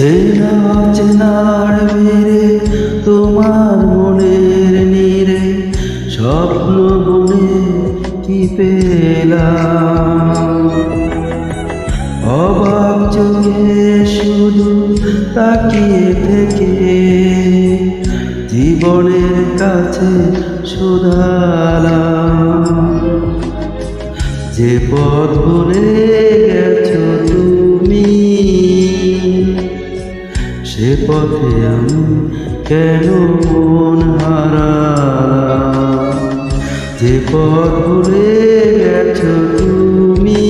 চেনা চেনার মেরে তোমার মনের নীরে স্বপ্ন বনে কি পেলাম। অবাক চোখে শুধু তাকিয়ে থেকে জীবনের কাছে শোধালাম। যে পথ বলে গেছো তুমি সে পথে আমি কেন মন হারালাম। যে পথ বলে গেছো তুমি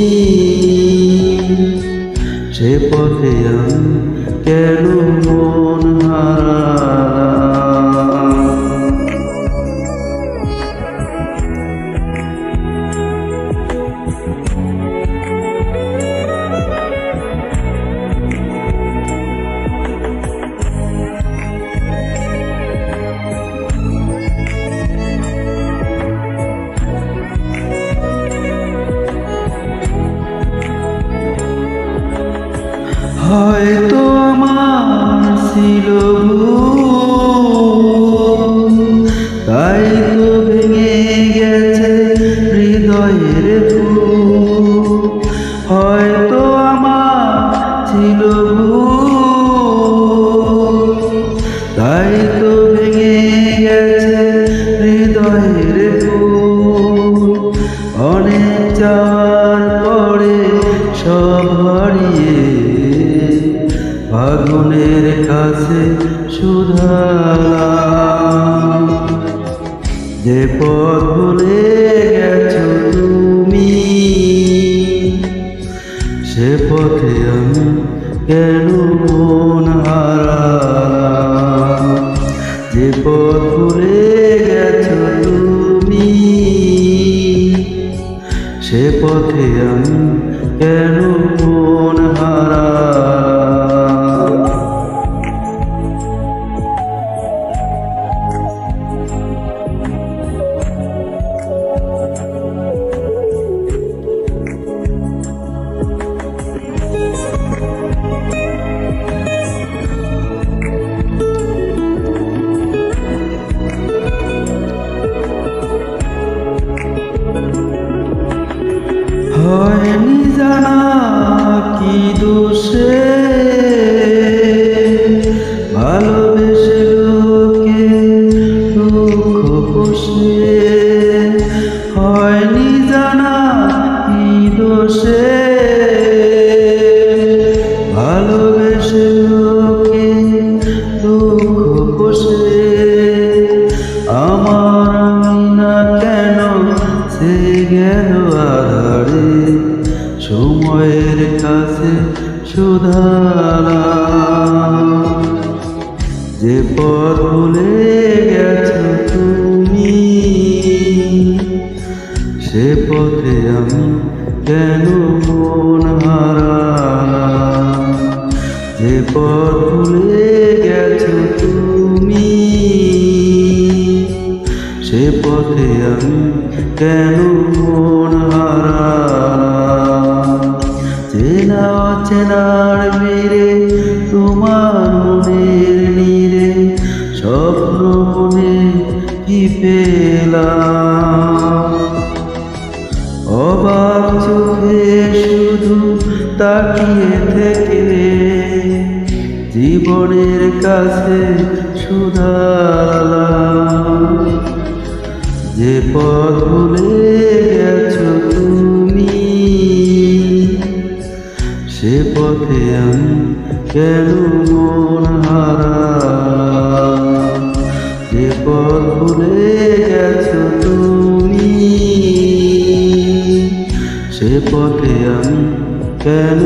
সে পথে আমি কেন মন হারালাম। হয়তো আমার ছিল ভুল, তাই তো ভেঙে গেছে হৃদয়ের ফুল। হয়তো আমার ছিল ভুল, তাই তো ভেঙে গেছে হৃদয়ের ফুল। অনেক যাওয়ার পরে সব হারিয়ে আগুনের কাছে শুধালাম। যে পথ ভুলে গেছো তুমি সে পথে আমি কেন মন হারালাম। যে পথ ভুলে গেছো তুমি সে পথে আমি কেন মন হারালাম। হয়নি জানা কি দোষে ভালোবেসে লোকে দুঃখ পোষে। হয়নি জানা কি দোষে ভালোবেসে লোকে দুঃখ পোষে। আমার আমি না কেন সে গেল আধারে সময়ের কাছে শোধালাম। যে পথ ভুলে গেছো তুমি সে পথে আমি কেন মন হারালাম। যে পথ ভুলে গেছো তুমি সে পথে আমি কেন মন হারালাম। চেনা অচেনার মেরে তোমার মনের নীরে স্বপ্ন মনে কি পেলাম। অবাক চোখে শুধু তাকিয়ে থেকে জীবনের কাছে শুধালাম। যে পথ ভুলে গেছো তুমি সে পথে আমি কেন মন হারালাম। যে পথ ভুলে গেছো তুমি সে পথে আমি কেন